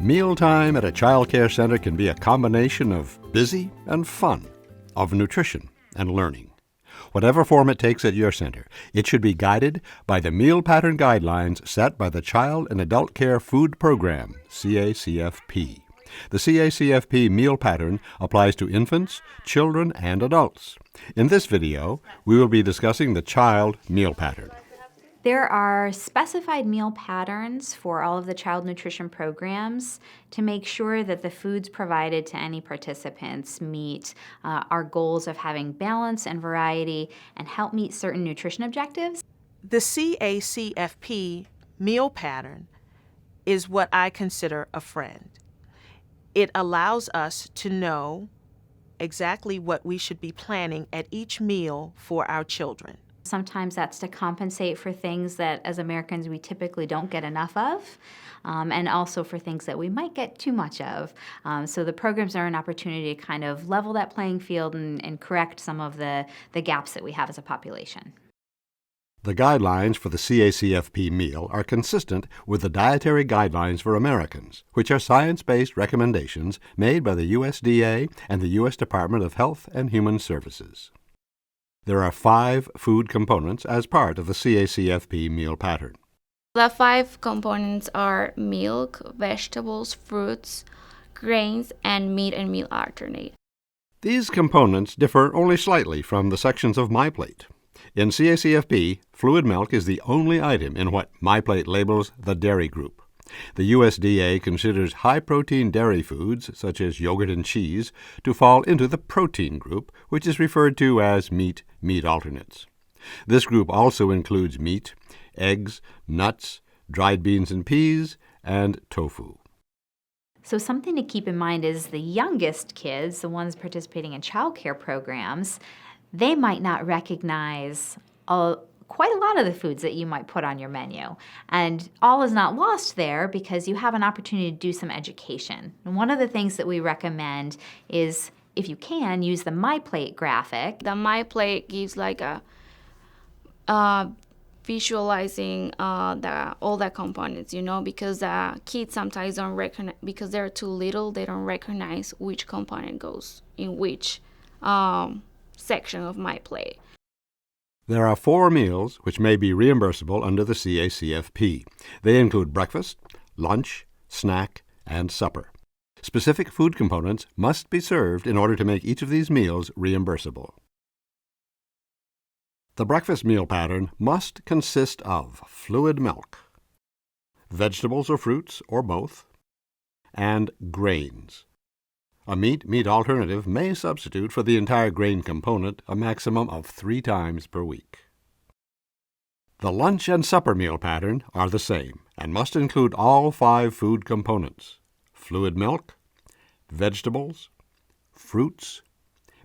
Mealtime at a child care center can be a combination of busy and fun, of nutrition and learning. Whatever form it takes at your center, it should be guided by the meal pattern guidelines set by the Child and Adult Care Food Program, CACFP. The CACFP meal pattern applies to infants, children, and adults. In this video, we will be discussing the child meal pattern. There are specified meal patterns for all of the child nutrition programs to make sure that the foods provided to any participants meet our goals of having balance and variety and help meet certain nutrition objectives. The CACFP meal pattern is what I consider a friend. It allows us to know exactly what we should be planning at each meal for our children. Sometimes that's to compensate for things that as Americans we typically don't get enough of, and also for things that we might get too much of. So the programs are an opportunity to kind of level that playing field and correct some of the gaps that we have as a population. The guidelines for the CACFP meal are consistent with the Dietary Guidelines for Americans, which are science-based recommendations made by the USDA and the U.S. Department of Health and Human Services. There are 5 food components as part of the CACFP meal pattern. The 5 components are milk, vegetables, fruits, grains, and meat and meal alternate. These components differ only slightly from the sections of MyPlate. In CACFP, fluid milk is the only item in what MyPlate labels the dairy group. The USDA considers high-protein dairy foods, such as yogurt and cheese, to fall into the protein group, which is referred to as meat alternates. This group also includes meat, eggs, nuts, dried beans and peas, and tofu. So something to keep in mind is the youngest kids, the ones participating in child care programs, they might not recognize quite a lot of the foods that you might put on your menu. And all is not lost there because you have an opportunity to do some education. And one of the things that we recommend is, if you can, use the MyPlate graphic. The MyPlate gives like a visualizing all the components, because kids sometimes don't recognize, because they're too little, they don't recognize which component goes in which section of MyPlate. There are 4 meals which may be reimbursable under the CACFP. They include breakfast, lunch, snack, and supper. Specific food components must be served in order to make each of these meals reimbursable. The breakfast meal pattern must consist of fluid milk, vegetables or fruits or both, and grains. A meat alternative may substitute for the entire grain component a maximum of 3 times per week. The lunch and supper meal pattern are the same and must include all 5 food components: fluid milk, vegetables, fruits,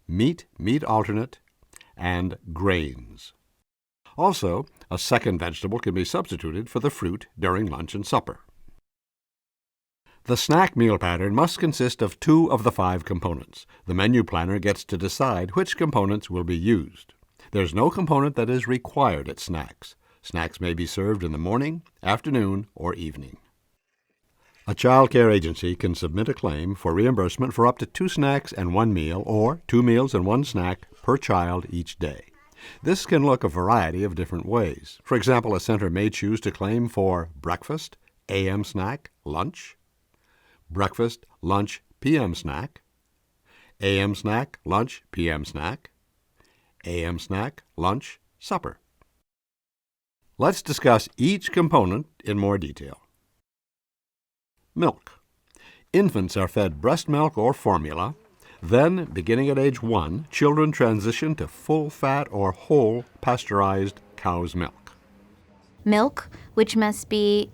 meat alternate, and grains. Also, a second vegetable can be substituted for the fruit during lunch and supper. The snack meal pattern must consist of 2 of the 5 components. The menu planner gets to decide which components will be used. There's no component that is required at snacks. Snacks may be served in the morning, afternoon, or evening. A child care agency can submit a claim for reimbursement for up to 2 snacks and 1 meal, or 2 meals and 1 snack per child each day. This can look a variety of different ways. For example, a center may choose to claim for breakfast, AM snack, lunch, breakfast, lunch, PM snack, AM snack, lunch, PM snack, AM snack, lunch, supper. Let's discuss each component in more detail. Milk. Infants are fed breast milk or formula. Then, beginning at age 1, children transition to full-fat or whole pasteurized cow's milk. Milk, which must be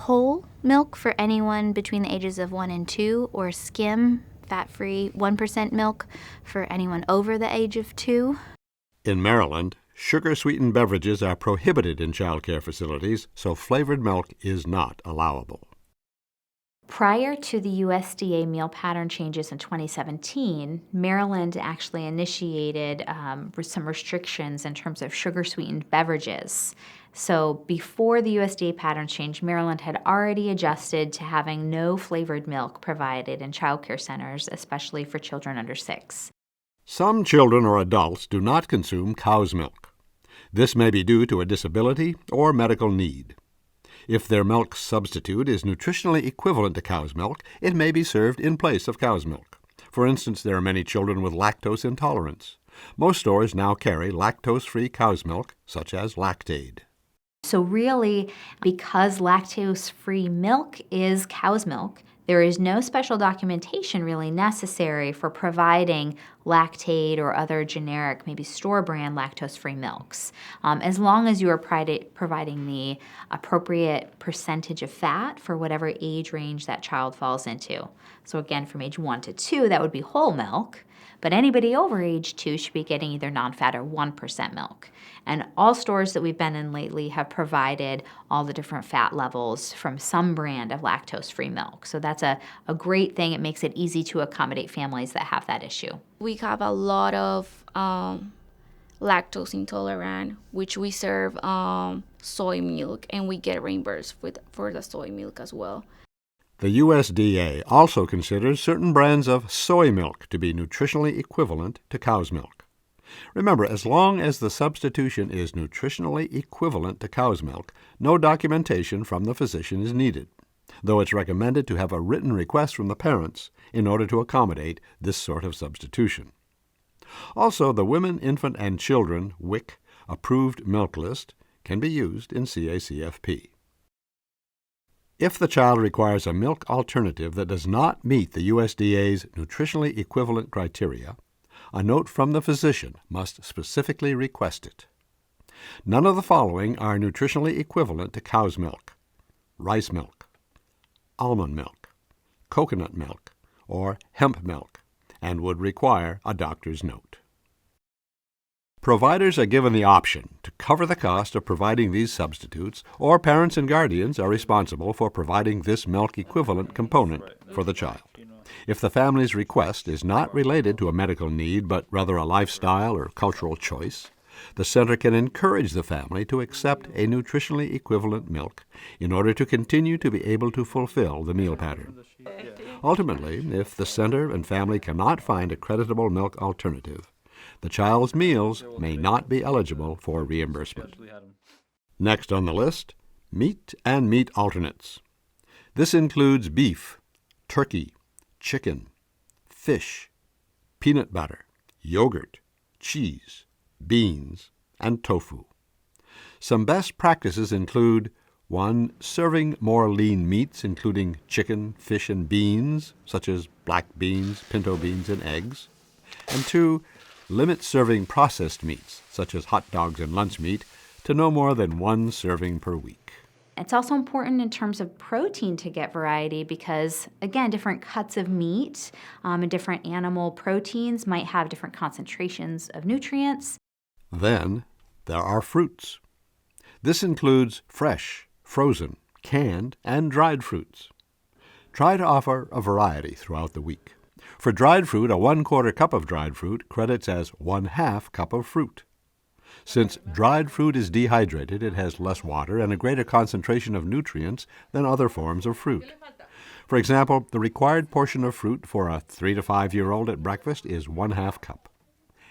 whole milk for anyone between the ages of 1 and 2, or skim, fat-free 1% milk for anyone over the age of 2. In Maryland, sugar-sweetened beverages are prohibited in child care facilities, so flavored milk is not allowable. Prior to the USDA meal pattern changes in 2017, Maryland actually initiated some restrictions in terms of sugar-sweetened beverages. So before the USDA pattern change, Maryland had already adjusted to having no flavored milk provided in child care centers, especially for children under 6. Some children or adults do not consume cow's milk. This may be due to a disability or medical need. If their milk substitute is nutritionally equivalent to cow's milk, it may be served in place of cow's milk. For instance, there are many children with lactose intolerance. Most stores now carry lactose-free cow's milk, such as Lactaid. So really, because lactose-free milk is cow's milk, there is no special documentation really necessary for providing Lactaid or other generic, maybe store-brand lactose-free milks, as long as you are providing the appropriate percentage of fat for whatever age range that child falls into. So again, from age 1 to 2, that would be whole milk, but anybody over age 2 should be getting either non-fat or 1% milk. And all stores that we've been in lately have provided all the different fat levels from some brand of lactose-free milk. So that's a great thing. It makes it easy to accommodate families that have that issue. We have a lot of lactose intolerant, which we serve soy milk, and we get reimbursed for the soy milk as well. The USDA also considers certain brands of soy milk to be nutritionally equivalent to cow's milk. Remember, as long as the substitution is nutritionally equivalent to cow's milk, no documentation from the physician is needed, though it's recommended to have a written request from the parents in order to accommodate this sort of substitution. Also, the Women, Infant, and Children WIC approved milk list can be used in CACFP. If the child requires a milk alternative that does not meet the USDA's nutritionally equivalent criteria, a note from the physician must specifically request it. None of the following are nutritionally equivalent to cow's milk: rice milk, almond milk, coconut milk, or hemp milk, and would require a doctor's note. Providers are given the option to cover the cost of providing these substitutes, or parents and guardians are responsible for providing this milk equivalent component for the child. If the family's request is not related to a medical need but rather a lifestyle or cultural choice, the center can encourage the family to accept a nutritionally equivalent milk in order to continue to be able to fulfill the meal pattern. Ultimately, if the center and family cannot find a creditable milk alternative, the child's meals may not be eligible for reimbursement. Next on the list, meat and meat alternates. This includes beef, turkey, chicken, fish, peanut butter, yogurt, cheese, beans, and tofu. Some best practices include 1. Serving more lean meats, including chicken, fish, and beans, such as black beans, pinto beans, and eggs. And 2. Limit serving processed meats, such as hot dogs and lunch meat, to no more than 1 serving per week. It's also important in terms of protein to get variety because, again, different cuts of meat and different animal proteins might have different concentrations of nutrients. Then there are fruits. This includes fresh, frozen, canned, and dried fruits. Try to offer a variety throughout the week. For dried fruit, a 1/4 cup of dried fruit credits as 1/2 cup of fruit. Since dried fruit is dehydrated, it has less water and a greater concentration of nutrients than other forms of fruit. For example, the required portion of fruit for a 3 to 5-year-old at breakfast is 1/2 cup.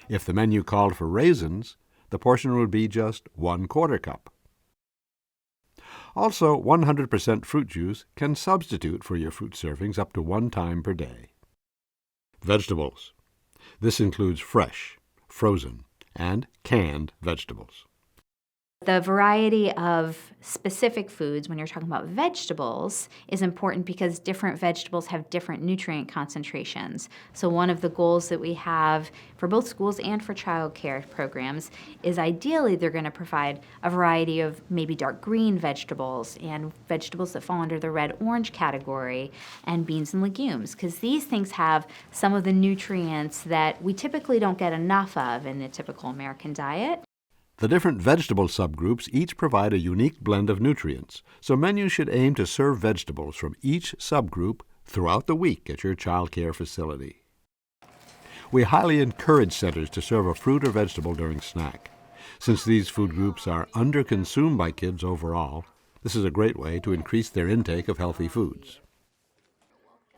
If the menu called for raisins, the portion would be just 1/4 cup. Also, 100% fruit juice can substitute for your fruit servings up to 1 time per day. Vegetables. This includes fresh, frozen, and canned vegetables. The variety of specific foods when you're talking about vegetables is important because different vegetables have different nutrient concentrations. So one of the goals that we have for both schools and for child care programs is ideally they're going to provide a variety of maybe dark green vegetables and vegetables that fall under the red-orange category and beans and legumes, because these things have some of the nutrients that we typically don't get enough of in the typical American diet. The different vegetable subgroups each provide a unique blend of nutrients, so menus should aim to serve vegetables from each subgroup throughout the week at your child care facility. We highly encourage centers to serve a fruit or vegetable during snack. Since these food groups are underconsumed by kids overall, this is a great way to increase their intake of healthy foods.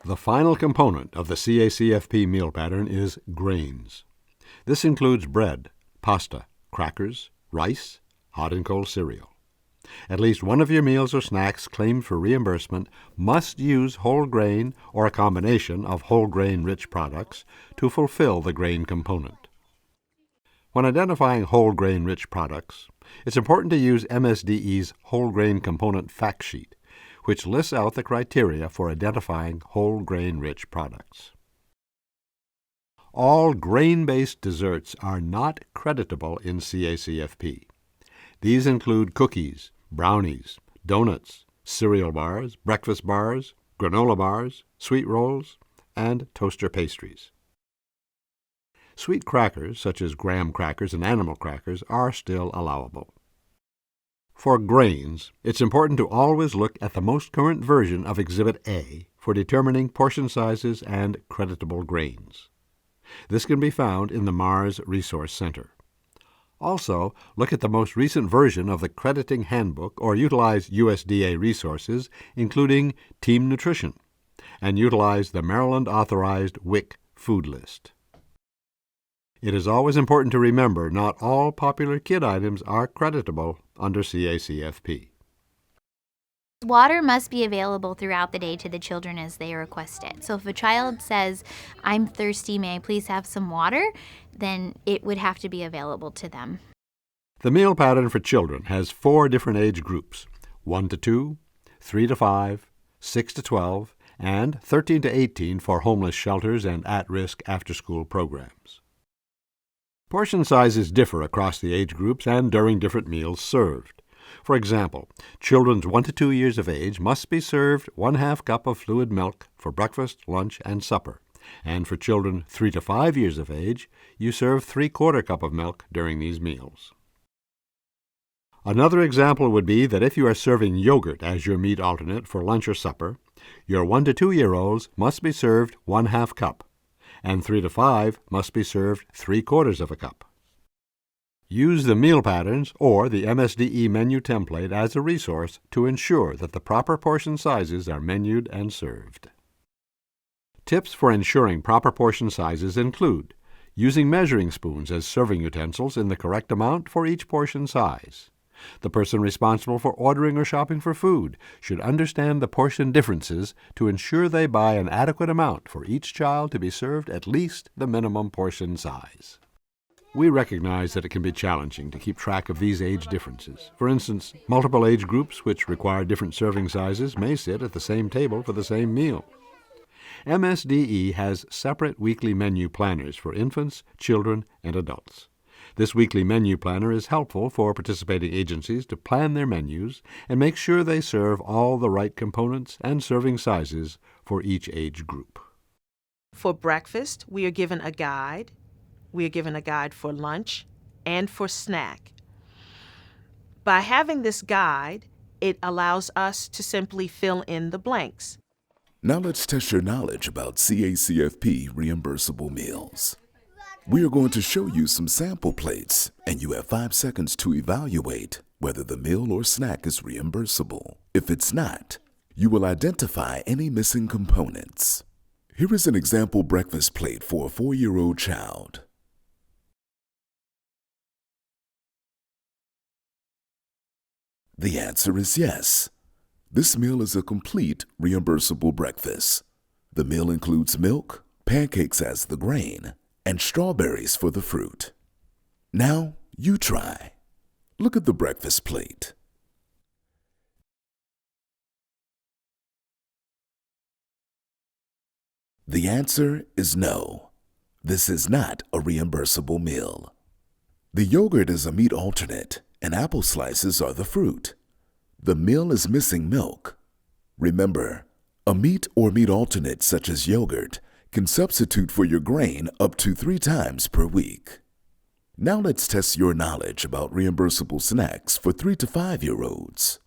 The final component of the CACFP meal pattern is grains. This includes bread, pasta, crackers, rice, hot and cold cereal. At least one of your meals or snacks claimed for reimbursement must use whole grain or a combination of whole grain-rich products to fulfill the grain component. When identifying whole grain-rich products, it's important to use MSDE's whole grain component fact sheet, which lists out the criteria for identifying whole grain-rich products. All grain-based desserts are not creditable in CACFP. These include cookies, brownies, donuts, cereal bars, breakfast bars, granola bars, sweet rolls, and toaster pastries. Sweet crackers, such as graham crackers and animal crackers, are still allowable. For grains, it's important to always look at the most current version of Exhibit A for determining portion sizes and creditable grains. This can be found in the Mars Resource Center. Also, look at the most recent version of the Crediting Handbook or utilize USDA resources, including Team Nutrition, and utilize the Maryland-authorized WIC food list. It is always important to remember not all popular kid items are creditable under CACFP. Water must be available throughout the day to the children as they request it. So if a child says, "I'm thirsty, may I please have some water?" then it would have to be available to them. The meal pattern for children has 4 different age groups: 1 to 2, 3 to 5, 6 to 12, and 13 to 18 for homeless shelters and at-risk after-school programs. Portion sizes differ across the age groups and during different meals served. For example, children 1 to 2 years of age must be served 1/2 cup of fluid milk for breakfast, lunch, and supper. And for children 3 to 5 years of age, you serve 3/4 cup of milk during these meals. Another example would be that if you are serving yogurt as your meat alternate for lunch or supper, your 1 to 2-year-olds must be served 1/2 cup, and 3 to 5 must be served 3/4 of a cup. Use the meal patterns or the MSDE menu template as a resource to ensure that the proper portion sizes are menued and served. Tips for ensuring proper portion sizes include using measuring spoons as serving utensils in the correct amount for each portion size. The person responsible for ordering or shopping for food should understand the portion differences to ensure they buy an adequate amount for each child to be served at least the minimum portion size. We recognize that it can be challenging to keep track of these age differences. For instance, multiple age groups which require different serving sizes may sit at the same table for the same meal. MSDE has separate weekly menu planners for infants, children, and adults. This weekly menu planner is helpful for participating agencies to plan their menus and make sure they serve all the right components and serving sizes for each age group. For breakfast, we are given a guide. We are given a guide for lunch and for snack. By having this guide, it allows us to simply fill in the blanks. Now let's test your knowledge about CACFP reimbursable meals. We are going to show you some sample plates, and you have 5 seconds to evaluate whether the meal or snack is reimbursable. If it's not, you will identify any missing components. Here is an example breakfast plate for a 4-year-old child. The answer is yes. This meal is a complete reimbursable breakfast. The meal includes milk, pancakes as the grain, and strawberries for the fruit. Now, you try. Look at the breakfast plate. The answer is no. This is not a reimbursable meal. The yogurt is a meat alternate, and apple slices are the fruit. The meal is missing milk. Remember, a meat or meat alternate such as yogurt can substitute for your grain up to 3 times per week. Now let's test your knowledge about reimbursable snacks for 3 to 5-year-olds.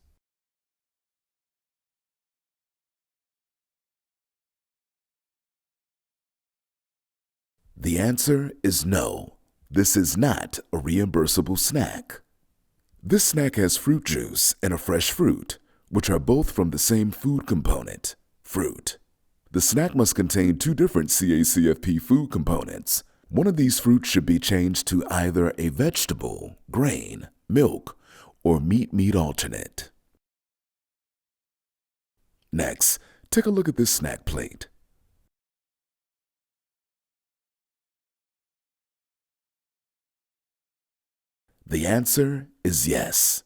The answer is no. This is not a reimbursable snack. This snack has fruit juice and a fresh fruit, which are both from the same food component, fruit. The snack must contain 2 different CACFP food components. One of these fruits should be changed to either a vegetable, grain, milk, or meat alternate. Next, take a look at this snack plate. The answer is yes.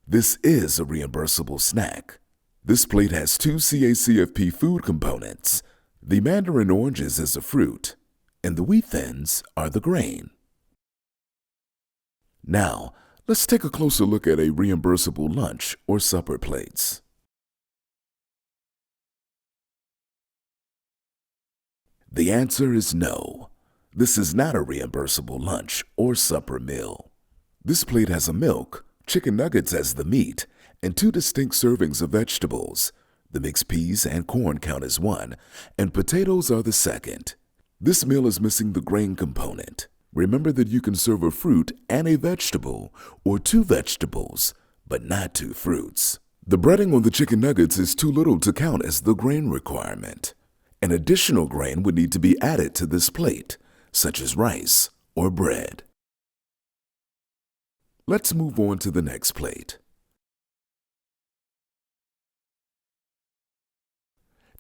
This is a reimbursable snack. This plate has 2 CACFP food components. The mandarin oranges is a fruit, and the wheat thins are the grain. Now, let's take a closer look at a reimbursable lunch or supper plates. The answer is no. This is not a reimbursable lunch or supper meal. This plate has a milk, chicken nuggets as the meat, and 2 distinct servings of vegetables. The mixed peas and corn count as 1, and potatoes are the second. This meal is missing the grain component. Remember that you can serve a fruit and a vegetable, or 2 vegetables, but not 2 fruits. The breading on the chicken nuggets is too little to count as the grain requirement. An additional grain would need to be added to this plate, such as rice or bread. Let's move on to the next plate.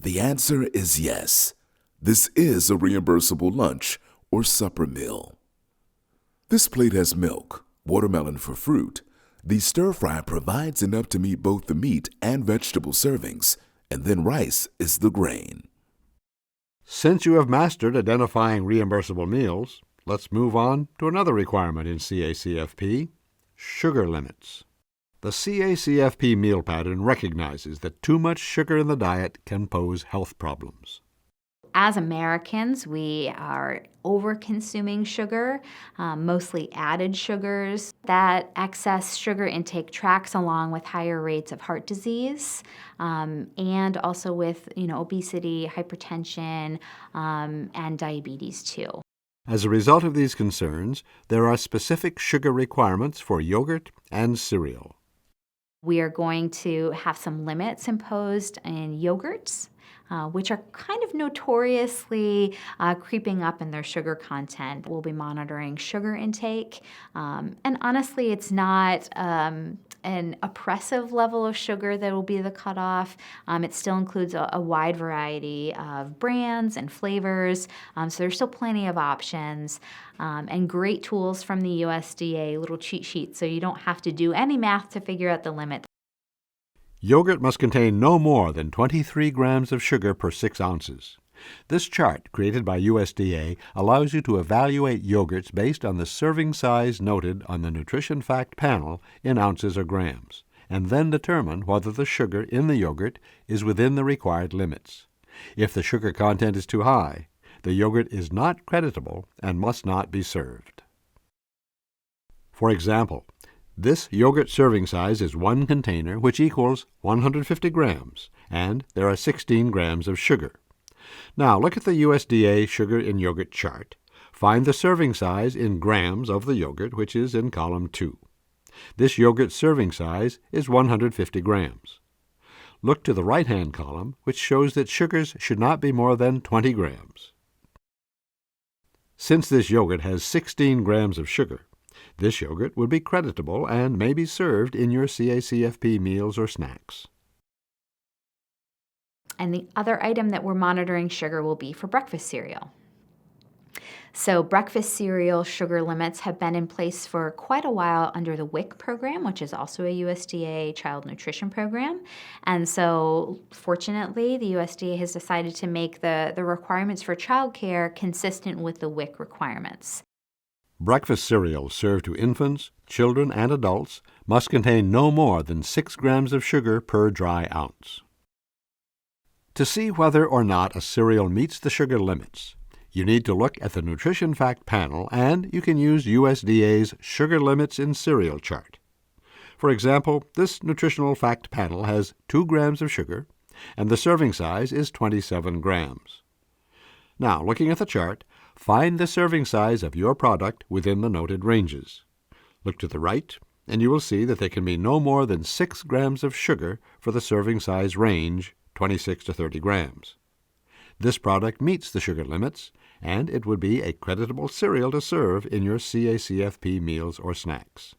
The answer is yes. This is a reimbursable lunch or supper meal. This plate has milk, watermelon for fruit. The stir fry provides enough to meet both the meat and vegetable servings, and then rice is the grain. Since you have mastered identifying reimbursable meals, let's move on to another requirement in CACFP: sugar limits. The CACFP meal pattern recognizes that too much sugar in the diet can pose health problems. As Americans, we are over-consuming sugar, mostly added sugars. That excess sugar intake tracks along with higher rates of heart disease, and also with obesity, hypertension, and diabetes too. As a result of these concerns, there are specific sugar requirements for yogurt and cereal. We are going to have some limits imposed in yogurts, which are kind of notoriously creeping up in their sugar content. We'll be monitoring sugar intake, and honestly, it's not an oppressive level of sugar that will be the cutoff. It still includes a wide variety of brands and flavors, so there's still plenty of options, and great tools from the USDA, little cheat sheets, so you don't have to do any math to figure out the limit. Yogurt must contain no more than 23 grams of sugar per 6 ounces. This chart, created by USDA, allows you to evaluate yogurts based on the serving size noted on the nutrition fact panel in ounces or grams, and then determine whether the sugar in the yogurt is within the required limits. If the sugar content is too high, the yogurt is not creditable and must not be served. For example, this yogurt serving size is 1 container, which equals 150 grams, and there are 16 grams of sugar. Now look at the USDA sugar in yogurt chart. Find the serving size in grams of the yogurt, which is in column 2. This yogurt serving size is 150 grams. Look to the right-hand column, which shows that sugars should not be more than 20 grams. Since this yogurt has 16 grams of sugar, this yogurt would be creditable and may be served in your CACFP meals or snacks. And the other item that we're monitoring sugar will be for breakfast cereal. So breakfast cereal sugar limits have been in place for quite a while under the WIC program, which is also a USDA child nutrition program. And so fortunately, the USDA has decided to make the requirements for childcare consistent with the WIC requirements. Breakfast cereal served to infants, children, and adults must contain no more than 6 grams of sugar per dry ounce. To see whether or not a cereal meets the sugar limits, You need to look at the Nutrition Fact Panel, and you can use USDA's Sugar Limits in Cereal chart. For example, this Nutritional Fact Panel has 2 grams of sugar, and the serving size is 27 grams. Now, looking at the chart, find the serving size of your product within the noted ranges. Look to the right, and you will see that there can be no more than 6 grams of sugar for the serving size range, 26 to 30 grams. This product meets the sugar limits, and it would be a creditable cereal to serve in your CACFP meals or snacks.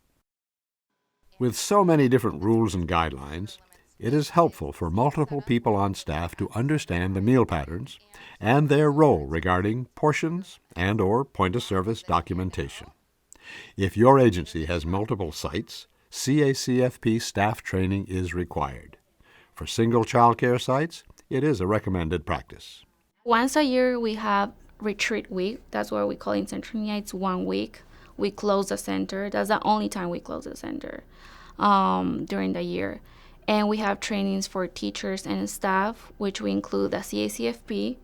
With so many different rules and guidelines, it is helpful for multiple people on staff to understand the meal patterns and their role regarding portions and/or point-of-service documentation. If your agency has multiple sites, CACFP staff training is required. For single child care sites, it is a recommended practice. Once a year, we have retreat week. That's what we call in Central United. It's 1 week. We close the center. That's the only time we close the center during the year. And we have trainings for teachers and staff, which we include the CACFP.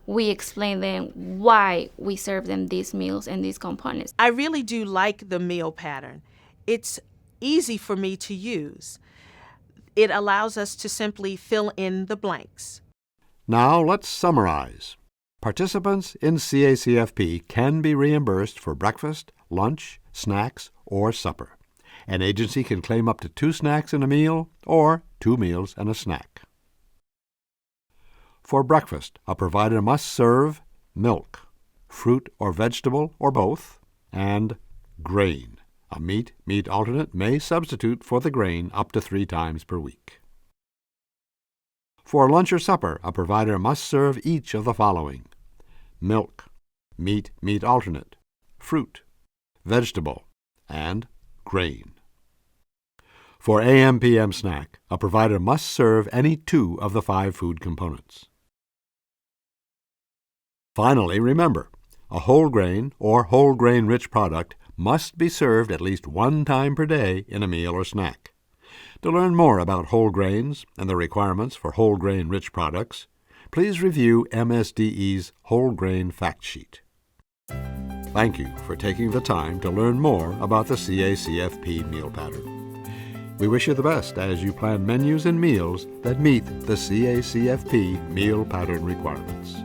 We explain them why we serve them these meals and these components. I really do like the meal pattern. It's easy for me to use. It allows us to simply fill in the blanks. Now let's summarize. Participants in CACFP can be reimbursed for breakfast, lunch, snacks, or supper. An agency can claim up to 2 snacks and a meal or 2 meals and a snack. For breakfast, a provider must serve milk, fruit or vegetable or both, and grain. A meat alternate may substitute for the grain up to 3 times per week. For lunch or supper, a provider must serve each of the following: milk, meat alternate, fruit, vegetable, and grain. For AM/PM snack, a provider must serve any 2 of the 5 food components. Finally, remember, a whole grain or whole grain-rich product must be served at least 1 time per day in a meal or snack. To learn more about whole grains and the requirements for whole grain-rich products, please review MSDE's Whole Grain Fact Sheet. Thank you for taking the time to learn more about the CACFP meal pattern. We wish you the best as you plan menus and meals that meet the CACFP meal pattern requirements.